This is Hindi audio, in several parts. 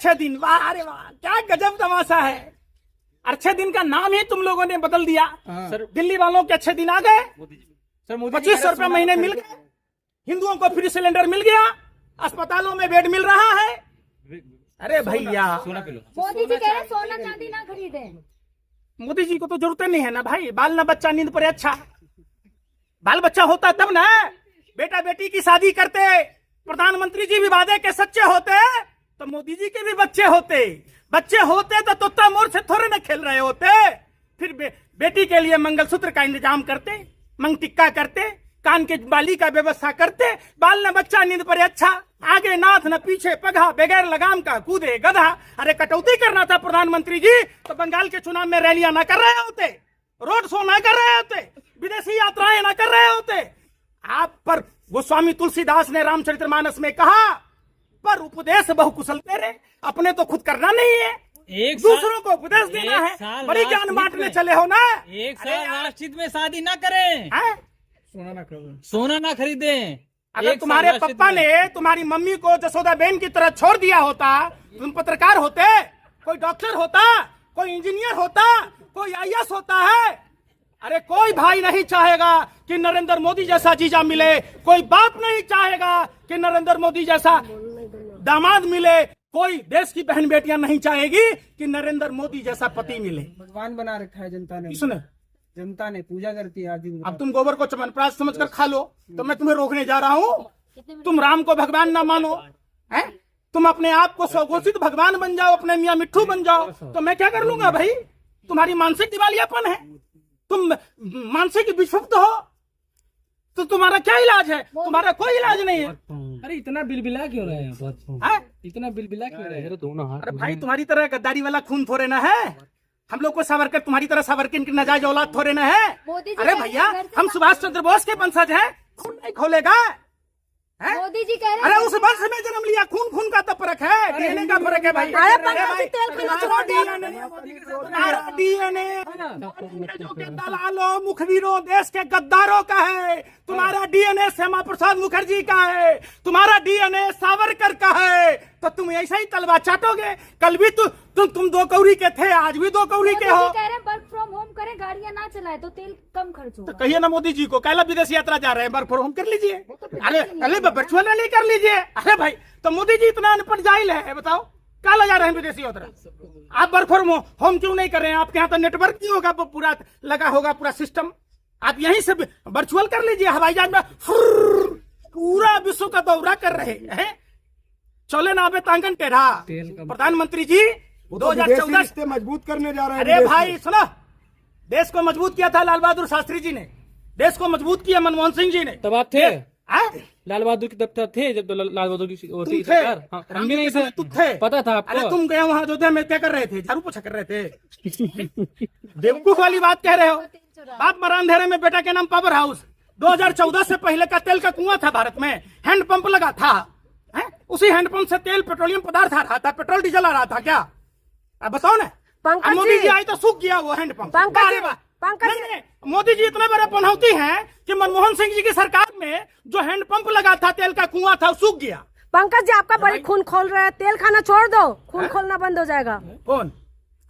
अच्छे दिन, वाह अरे वाह, क्या गजब तमाशा है। अच्छे दिन का नाम ही तुम लोगों ने बदल दिया। सर दिल्ली वालों के अच्छे दिन आ गए, सर मोदी 2500 रुपए महीने मिल गए, हिंदुओं को फ्री सिलेंडर मिल गया, अस्पतालों में बेड मिल रहा है। अरे भैया, सोना पे लो। मोदी जी कह रहे सोना चांदी ना खरीदे। मोदी जी को तो जरूरत नहीं है ना भाई, बाल ना बच्चा नींद पर अच्छा। बाल बच्चा होता तब ना बेटा बेटी की शादी करते, प्रधानमंत्री जी भी वादे के सच्चे होते तो मोदी जी के भी बच्चे होते। बच्चे होते तो तोता मोर से थोड़े ना खेल रहे होते। फिर बेटी के लिए मंगलसूत्र का इंतजाम करते, मंग टिक्का करते, कान के बाली का व्यवस्था करते। बाल न बच्चा नींद पर अच्छा, आगे नाथ न पीछे पगहा, बगैर लगाम का कूदे गधा। अरे कटौती करना था प्रधानमंत्री जी तो बंगाल के चुनाव में रैलियां ना कर रहे होते, रोड शो ना कर रहे होते, विदेशी यात्राएं ना कर रहे होते। आप पर गोस्वामी तुलसीदास ने रामचरितमानस में कहा, पर उपदेश बहुकुशल तेरे, अपने तो खुद करना नहीं है, दूसरों को उपदेश देना है। बड़ी ज्ञान बांटने चले हो ना। एक साल राष्ट्रहित में शादी ना करें, सोना ना खरीदें। अगर तुम्हारे पप्पा ने तुम्हारी मम्मी को जसोदा बहन की तरह छोड़ दिया होता, तुम पत्रकार होते, कोई डॉक्टर होता, कोई इंजीनियर होता, कोई आईएएस होता है। अरे कोई भाई नहीं चाहेगा कि नरेंद्र मोदी जैसा जीजा मिले, कोई बाप नहीं चाहेगा कि नरेंद्र मोदी जैसा दामाद मिले, कोई देश की बहन बेटियां नहीं चाहेगी कि नरेंद्र मोदी जैसा पति मिले। भगवान बना रखा है जनता ने, किसने? जनता ने पूजा करती है आदि। अब तुम गोबर को चमनप्राश समझकर खा लो तो मैं तुम्हें रोकने जा रहा हूँ। तुम राम को भगवान ना मानो, हैं? तुम अपने आप को स्वघोषित भगवान बन जाओ, अपने मियाँ मिट्ठू बन जाओ, तो मैं क्या कर लूंगा भाई? तुम्हारी मानसिक दिवालियापन है, तुम मानसिक विक्षुब्ध हो, तो तुम्हारा क्या इलाज है? तुम्हारा कोई इलाज नहीं है। अरे इतना बिलबिला क्यों रहे हैं? इतना बिलबिला क्यों रहे हैं? दोनों हाथ। अरे भाई तुम्हारी तरह गद्दारी वाला खून थोड़े ना है, हम लोग को सावरकर तुम्हारी तरह सावरकर की नाजायज औलाद थोड़े ना है। अरे भैया, हम सुभाष चंद्र बोस के वंशज हैं, खून नहीं खोलेगा। मोदी जी कह रहे अरे उस वंश में जन्म लिया, खून खून का तो फर्क है, डीएनए का फर्क है भाई। डीएनए दलालों, मुखबिरों, देश के गद्दारों का है। तुम्हारा डीएनए श्यामा प्रसाद मुखर्जी का है, तुम्हारा डीएनए सावरकर का है, तो तुम ऐसा ही तलवा चाटोगे। कल भी तुम 2 कौड़ी के थे, आज भी 2 कौड़ी के हो। कह रहे वर्क फ्रॉम होम करें, गाड़ियां ना चलाए तो तेल कम खर्च होगा। तो कहिए ना मोदी जी को, कैला विदेश यात्रा जा रहे हैं, वर्क फ्रॉम होम कर लीजिए। अरे वर्चुअल रैली कर लीजिए। अरे भाई, तो मोदी जी इतना अनपढ़ जाहिल है, बताओ क्या जा रहे हैं विदेशी यात्रा? आप वर्क फ्रॉम होम क्यों नहीं कर रहे हैं? आपके यहाँ तो नेटवर्क नहीं होगा, पूरा लगा होगा पूरा सिस्टम, आप यहीं से वर्चुअल कर लीजिए। हवाई जहाज में पूरा विश्व का दौरा कर रहे हैं, चले ना तांगन टेढ़ा। प्रधानमंत्री जी 2014 से मजबूत करने जा रहे हैं। अरे भाई सुनो, देश को मजबूत किया था लाल बहादुर शास्त्री जी ने, देश को मजबूत किया मनमोहन सिंह जी ने। तब आप थे लाल बहादुर की तब थे, जब लाल बहादुर की सरकार? हम भी नहीं थे, तुम थे, पता था आपको? अरे तुम गए वहाँ अयोध्या में क्या कर रहे थे? झाड़ू पोछा कर रहे थे। बेवकूफ वाली बात कह रहे हो। बाप मरा अंधेरे में, बेटा के नाम पावर हाउस। 2014 से पहले का तेल का कुआं था भारत में, हैंडपंप लगा था, उसी हैंडपंप से तेल पेट्रोलियम पदार्थ आ रहा था, पेट्रोल डीजल आ रहा था क्या? अब बताओ ना। मोदी जी आए तो सूख गया वो हैंडपंप। मोदी जी इतने बड़े पनौती हैं कि मनमोहन सिंह जी की सरकार में जो हैंडपंप लगा था, तेल का कुआं था, सूख गया। पंकज जी, आपका बड़ी खून खोल रहा है, तेल खाना छोड़ दो, खून खोलना बंद हो जाएगा। कौन?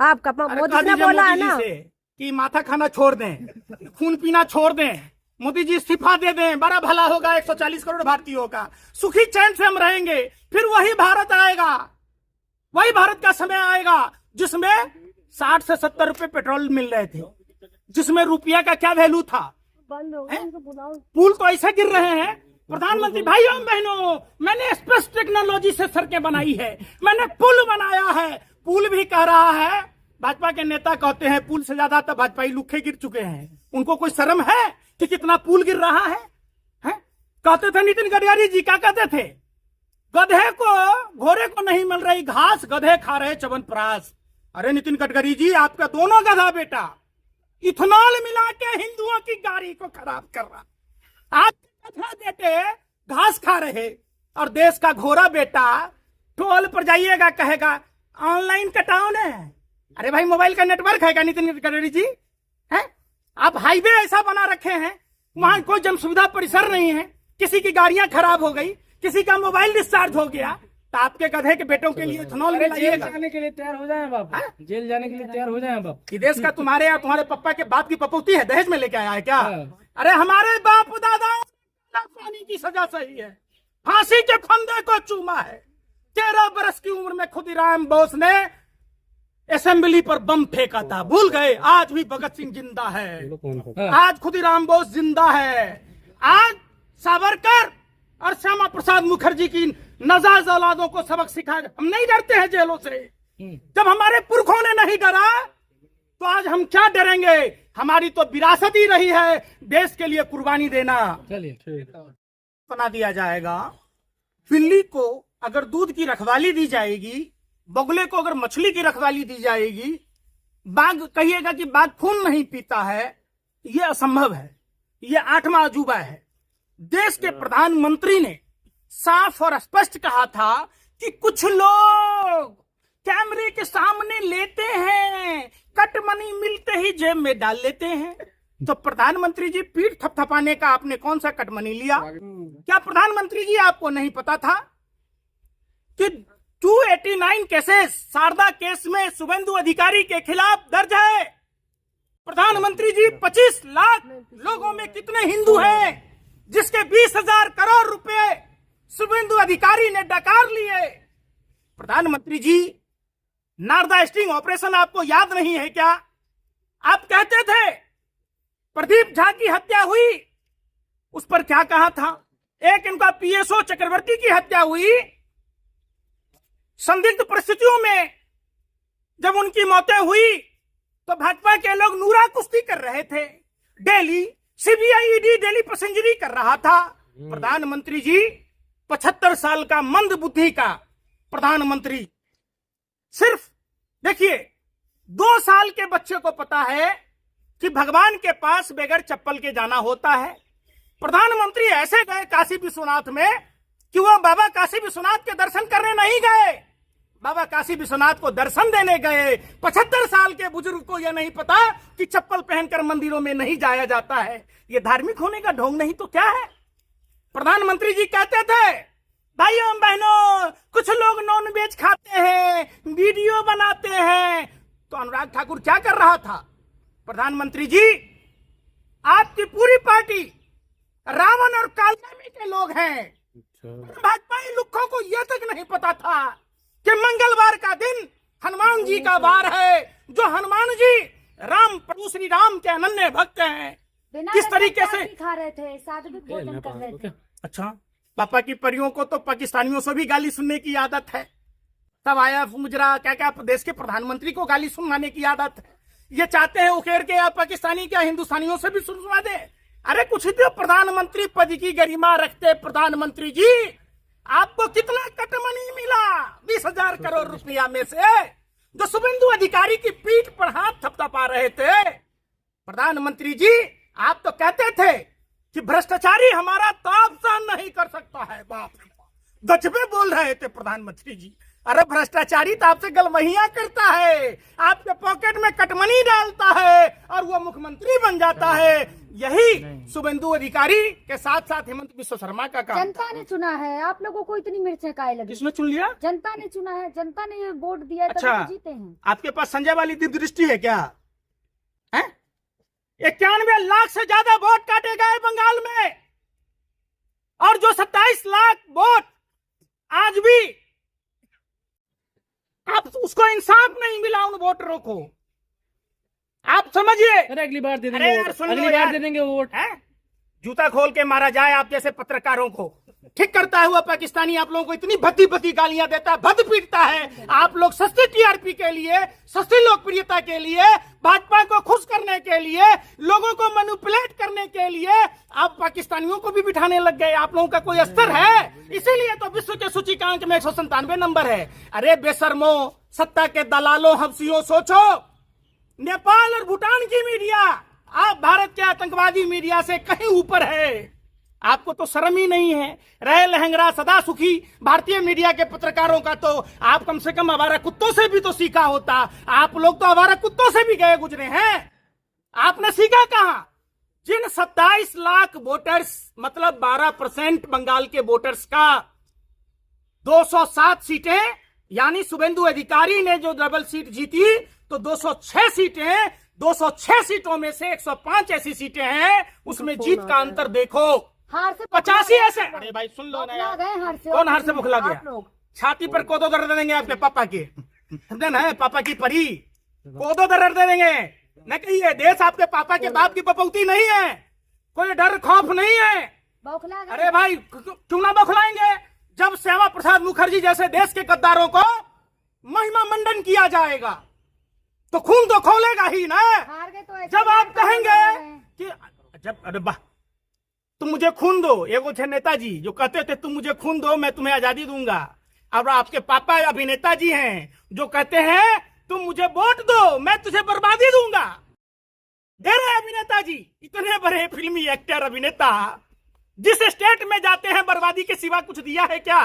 आपका मोदी ने बोला है ना कि माथा खाना छोड़ दें, खून पीना छोड़ दें, मोदी जी इस्तीफा दे दें, बड़ा भला होगा 140 करोड़ भारतीयों का, सुखी चैन से हम रहेंगे। फिर वही भारत आएगा, वही भारत का समय आएगा जिसमें 60 से 70 रुपए पेट्रोल मिल रहे थे, जिसमें रुपया का क्या वैल्यू था। पुल तो ऐसे गिर रहे हैं। प्रधानमंत्री भाइयों बहनों, मैंने स्पेस टेक्नोलॉजी से सड़कें बनाई है, मैंने पुल बनाया है। पुल भी कह रहा है, भाजपा के नेता कहते हैं पुल से ज्यादा तो भाजपाई लुखे गिर चुके हैं। उनको कोई शर्म है कि कितना पुल गिर रहा है? कहते थे नितिन गडकरी जी, क्या कहते थे? गधे को, घोड़े को नहीं मिल रही घास, गधे खा रहे च्यवनप्राश। अरे नितिन गडकरी जी, आपका दोनों गधा बेटा इथेनॉल मिला के हिंदुओं की गाड़ी को खराब कर रहा। आपके गधा बेटे घास खा रहे और देश का घोड़ा बेटा टोल पर जाइएगा कहेगा ऑनलाइन कटाओ ने। अरे भाई, मोबाइल का नेटवर्क है क्या नितिन गडकरी जी? है आप हाईवे ऐसा बना रखे हैं, वहां कोई जन सुविधा परिसर नहीं है, किसी की गाड़ियां खराब हो गई, किसी का मोबाइल डिस्चार्ज हो गया, तो आपके गधे के बेटों के लिए इथेनॉल अरे जेल मिलाइएगा। जाने के लिए तैयार हो जाए बाप, जेल जाने के लिए तैयार हो जाए बाप। कि देश का तुम्हारे या तुम्हारे पप्पा के बाप की पपौती है, दहेज में लेके आया है क्या? हाँ। अरे हमारे बाप दादाओं फांसी की सजा सही है, फांसी के फंदे को चूमा है। 13 बरस की उम्र में खुदीराम बोस ने असेंबली पर बम फेंका था, भूल गए? आज भी भगत सिंह जिंदा है, आज खुदीराम बोस जिंदा है, आज सावरकर और श्यामा प्रसाद मुखर्जी की नजायज औलादों को सबक सिखा। हम नहीं डरते हैं जेलों से, जब हमारे पुरखों ने नहीं डरा तो आज हम क्या डरेंगे? हमारी तो विरासत ही रही है देश के लिए कुर्बानी देना। चलिए बना दिया जाएगा। बिल्ली को अगर दूध की रखवाली दी जाएगी, बगुले को अगर मछली की रखवाली दी जाएगी, बाघ कहिएगा कि बाघ खून नहीं पीता है, यह असंभव है, यह 8वां अजूबा है। देश के प्रधानमंत्री ने साफ और स्पष्ट कहा था कि कुछ लोग कैमरे के सामने लेते हैं, कट मनी मिलते ही जेब में डाल लेते हैं। तो प्रधानमंत्री जी, पीठ थपथपाने का आपने कौन सा कट मनी लिया? क्या प्रधानमंत्री जी आपको नहीं पता था कि 289 केसेस शारदा केस में शुभेंदु अधिकारी के खिलाफ दर्ज है? प्रधानमंत्री जी, 25 लाख लोगों में कितने हिंदू हैं जिसके 20,000 करोड़ रुपए शुभेंदु अधिकारी ने डकार लिए? प्रधानमंत्री जी, नारदा स्टिंग ऑपरेशन आपको याद नहीं है क्या? आप कहते थे प्रदीप झा की हत्या हुई, उस पर क्या कहा था? एक इनका पीएसओ चक्रवर्ती की हत्या हुई, संदिग्ध परिस्थितियों में जब उनकी मौतें हुई तो भाजपा के लोग नूरा कुश्ती कर रहे थे, डेली सीबीआई ईडी डेली पैसेंजरी कर रहा था। प्रधानमंत्री जी, 75 साल का मंद बुद्धि का प्रधानमंत्री, सिर्फ देखिए 2 साल के बच्चे को पता है कि भगवान के पास बगैर चप्पल के जाना होता है। प्रधानमंत्री ऐसे गए काशी विश्वनाथ में कि वो बाबा काशी विश्वनाथ के दर्शन करने नहीं गए, बाबा काशी विश्वनाथ को दर्शन देने गए। 75 साल के बुजुर्ग को यह नहीं पता कि चप्पल पहनकर मंदिरों में नहीं जाया जाता है। यह धार्मिक होने का ढोंग नहीं तो क्या है? प्रधानमंत्री जी कहते थे, भाइयों बहनों, कुछ लोग नॉन वेज खाते हैं, वीडियो बनाते हैं। तो अनुराग ठाकुर क्या कर रहा था? प्रधानमंत्री जी, आपकी पूरी पार्टी रावण और कालनेमी के लोग हैं। भाजपाई लुक्खों को यह तक नहीं पता था कि मंगलवार का दिन हनुमान जी का वार है, जो हनुमान जी राम प्रभु श्री राम के अनन्य भक्त हैं। किस तरीके से खा रहे थे, सात्विक भोजन कर रहे थे। अच्छा, पापा की परियों को तो पाकिस्तानियों से भी गाली सुनने की आदत है। तब आया मुजरा, क्या क्या देश के प्रधानमंत्री को गाली सुनाने की आदत है। ये चाहते हैं उखेड़ के या पाकिस्तानी क्या हिंदुस्तानियों से भी सुनवा दे। अरे कुछ तो प्रधानमंत्री पद की गरिमा रखते प्रधानमंत्री जी, आपको कितना कटमनी मिला 20,000 करोड़ रुपया में से, जो शुभेंदु अधिकारी की पीठ पर हाथ थपथपा रहे थे? प्रधानमंत्री जी, आप तो कहते थे कि भ्रष्टाचारी हमारा ताप सहन नहीं कर सकता है। बाप रे बाप, गजबे बोल रहे थे प्रधानमंत्री जी। अरे भ्रष्टाचारी तो आपसे गलमहिया करता है, आपके पॉकेट में कटमनी डालता है और वो मुख्यमंत्री बन जाता है। यही शुभेंदु अधिकारी के साथ साथ हेमंत बिश्व शर्मा का काम। जनता ने चुना है, आप लोगों को इतनी मिर्चें काहे लगी? किसने चुन लिया? जनता ने चुना है, जनता ने ये वोट दिया, तभी अच्छा, तो जीते हैं। आपके पास संजय वाली दृष्टि है क्या? है 91 लाख से ज्यादा वोट काटे गए बंगाल में, और जो 27 लाख वोट आज भी आप उसको इंसाफ नहीं मिला उन वोटरों को। आप समझिए। अरे अगली बार दे अरे देंगे यार, वोट, सुन लो अगली बार यार। दे देंगे वोट। है जूता खोल के मारा जाए आप जैसे पत्रकारों को। ठीक करता हुआ पाकिस्तानी आप लोगों को इतनी भद्दी भद्दी गालियां देता है, भद्द पीटता है। आप लोग सस्ती टीआरपी के लिए, सस्ती लोकप्रियता के लिए, भाजपा को खुश करने के लिए, लोगों को मैनिपुलेट करने के लिए आप पाकिस्तानियों को भी बिठाने लग गए। आप लोगों का कोई स्तर है? इसीलिए तो विश्व के सूचकांक में 197 नंबर है। अरे बेशर्मो, सत्ता के दलालों, हफ्सियों, सोचो। नेपाल और भूटान की मीडिया आप भारत के आतंकवादी मीडिया से कहीं ऊपर है। आपको तो शर्म ही नहीं है। रहे लहंगरा सदा सुखी भारतीय मीडिया के पत्रकारों का तो आप कम से कम आवारा कुत्तों से भी तो सीखा होता। आप लोग तो आवारा कुत्तों से भी गए गुजरे हैं। आपने सीखा कहां? जिन 27 लाख वोटर्स, मतलब 12% बंगाल के वोटर्स का 207 सीटें, यानी शुभेंदु अधिकारी ने जो डबल सीट जीती तो 206 सीटें, 206 सीटों में से 105 ऐसी सीटें हैं उसमें जीत का अंतर देखो। हार से 85 ऐसे, अरे भाई सुन लो ना यार, गए हार से। कौन हार से बुखला आप गया? लोग। छाती पर कोदो दर्द दे देंगे आपके पापा के, समझे ना, पापा की परी कोदो दर्द दे देंगे। न कहिए देश आपके पापा के बाप की पपौती नहीं है, कोई डर खौफ नहीं है। बौखला गए। अरे भाई क्यों ना बौखलाएंगे, जब श्यामा प्रसाद मुखर्जी जैसे देश के गद्दारों को महिमा मंडन किया जाएगा तो खून तो खोलेगा ही ना। हार गए तो ऐसे जब ही आप हार कहेंगे गए। कि जब, अरे वाह, तुम मुझे खून दो, एगो थे नेताजी जो कहते थे तुम मुझे खून दो मैं तुम्हें आजादी दूंगा। अब आपके पापा अभिनेता जी हैं जो कहते हैं तुम मुझे वोट दो मैं तुझे बर्बादी दूंगा। दे रहे अभिनेता जी, इतने बड़े फिल्मी एक्टर अभिनेता जिस स्टेट में जाते हैं बर्बादी के सिवा कुछ दिया है क्या?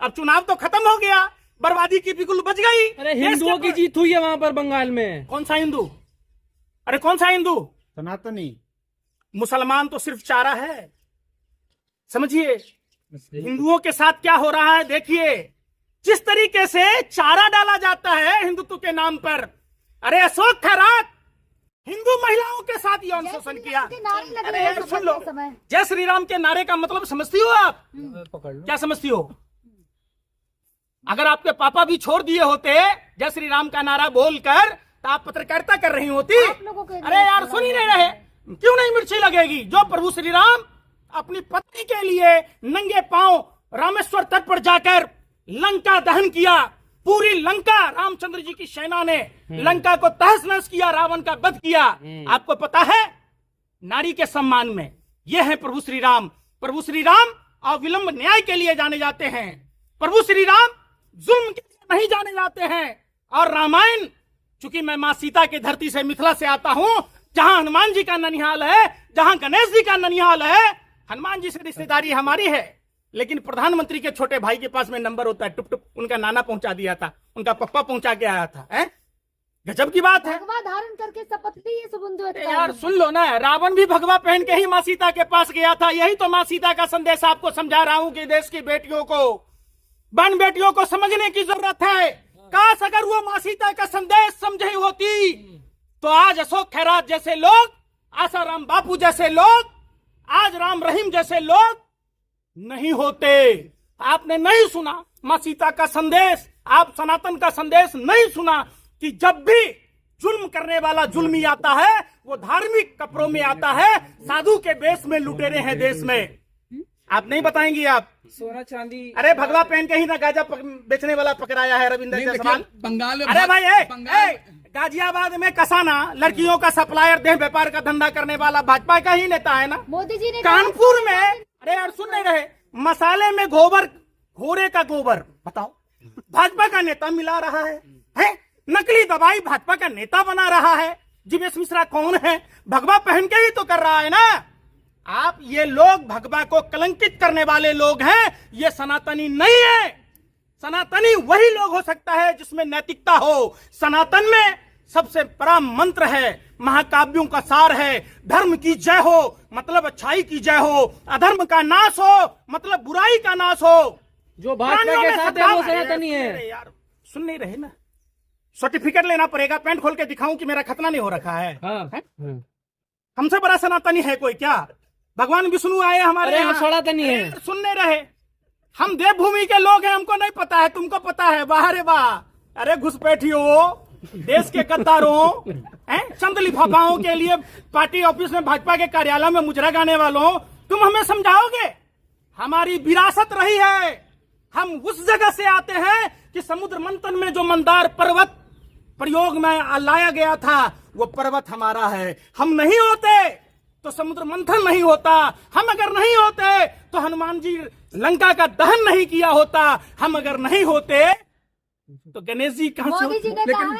अब चुनाव तो खत्म हो गया, बर्बादी की बिल्कुल बच गई। अरे हिंदुओं की जीत हुई है वहाँ पर बंगाल में। कौन सा हिंदू? अरे कौन सा हिंदू? सनातनी। मुसलमान तो सिर्फ चारा है, समझिए। हिंदुओं के साथ क्या हो रहा है देखिए, जिस तरीके से चारा डाला जाता है हिंदुत्व के नाम पर। अरे अशोक खैरात हिंदू महिलाओं के साथ यौन शोषण किया। के नारे लग अरे रहे हैं यार सुन लो, शपथ के समय। जय श्री राम के नारे का मतलब समझती हो आप? क्या समझती हो? अगर आपके पापा भी छोड़ दिए होते जय श्री राम का नारा बोलकर तो आप पत्रकारिता कर रही होती। आप लोगों के अरे यार सुन ही नहीं रहे, क्यों नहीं मिर्ची लगेगी? जो प्रभु श्री राम अपनी पत्नी के लिए नंगे पांव रामेश्वर तट पर जाकर लंका दहन किया, पूरी लंका रामचंद्र जी की सेना ने लंका को तहस नहस किया, रावण का वध किया। आपको पता है, नारी के सम्मान में ये है प्रभु श्री राम। प्रभु श्री राम अविलंब न्याय के लिए जाने जाते हैं, प्रभु श्री राम जुल्म के लिए नहीं जाने जाते हैं। और रामायण, चूंकि मैं मां सीता की धरती से मिथिला से आता हूं, जहां हनुमान जी का ननिहाल है, जहां गणेश जी का ननिहाल है। हनुमान जी से रिश्तेदारी हमारी है, लेकिन प्रधानमंत्री के छोटे भाई के पास में नंबर होता है, टुप टुप उनका नाना पहुंचा दिया था, उनका पप्पा पहुंचा के आया था। हैं? गजब की बात है। भगवा धारण करके शपथ ली है शुभेंदु अधिकारी। यार सुन लो ना, रावण भी भगवा पहन के ही माँ सीता के पास गया था। यही तो माँ सीता का संदेश आपको समझा रहा हूँ कि देश की बेटियों को, बहन बेटियों को समझने की जरूरत है। काश अगर वो माँ सीता का संदेश समझी होती तो आज अशोक खैरात जैसे लोग, आसाराम बापू जैसे लोग, आज राम रहीम जैसे लोग नहीं होते। आपने नहीं सुना माँ सीता का संदेश, आप सनातन का संदेश नहीं सुना कि जब भी जुल्म करने वाला जुल्मी आता है वो धार्मिक कपड़ों में आता है, साधु के वेश में लुटेरे हैं देश में। आप नहीं बताएंगी आप? सोना चांदी। अरे भगवा पहन के ही ना गांजा बेचने वाला पकड़ाया है रविंद्र जायसवाल। बंगाल में अरे भाई गाजियाबाद में कसाना लड़कियों का सप्लायर देह व्यापार का धंधा करने वाला भाजपा का ही नेता है ना। मोदी जी ने कानपुर में, अरे यार सुन नहीं रहे, मसाले में गोबर, घोड़े का गोबर, बताओ भाजपा का नेता मिला रहा है? नकली दवाई भाजपा का नेता बना रहा है। जीवेश मिश्रा कौन है? भगवा पहन के ही तो कर रहा है ना। आप ये लोग भगवा को कलंकित करने वाले लोग हैं, ये सनातनी नहीं है। सनातनी वही लोग हो सकता है जिसमें नैतिकता हो। सनातन में सबसे बड़ा मंत्र है, महाकाव्यों का सार है, धर्म की जय हो मतलब अच्छाई की जय हो, अधर्म का नाश हो मतलब बुराई का नाश हो। जो भाजपा के साथ है वो सनातनी है। अरे यार सुन नहीं रहे ना, सर्टिफिकेट लेना पड़ेगा, पैंट खोल के दिखाऊं कि मेरा खतना नहीं हो रखा है। हाँ। हमसे बड़ा सनातनी है कोई क्या? भगवान विष्णु आए हमारे यहाँ, सनातनी है। सुन नहीं रहे, हम देवभूमि के लोग हैं, हमको नहीं पता है, तुमको पता है। वाह रे वाह। अरे घुसपैठियों, देश के गद्दारों, चंद लिफाफाओं के लिए पार्टी ऑफिस में, भाजपा के कार्यालय में मुजरा गाने वालों, तुम हमें समझाओगे? हमारी विरासत रही है, हम उस जगह से आते हैं कि समुद्र मंथन में जो मंदार पर्वत प्रयोग में लाया गया था वो पर्वत हमारा है। हम नहीं होते तो समुद्र मंथन नहीं होता, हम अगर नहीं होते तो हनुमान जी लंका का दहन नहीं किया होता, हम अगर नहीं होते तो गणेश जी कहां से मोदी जी ने कहा है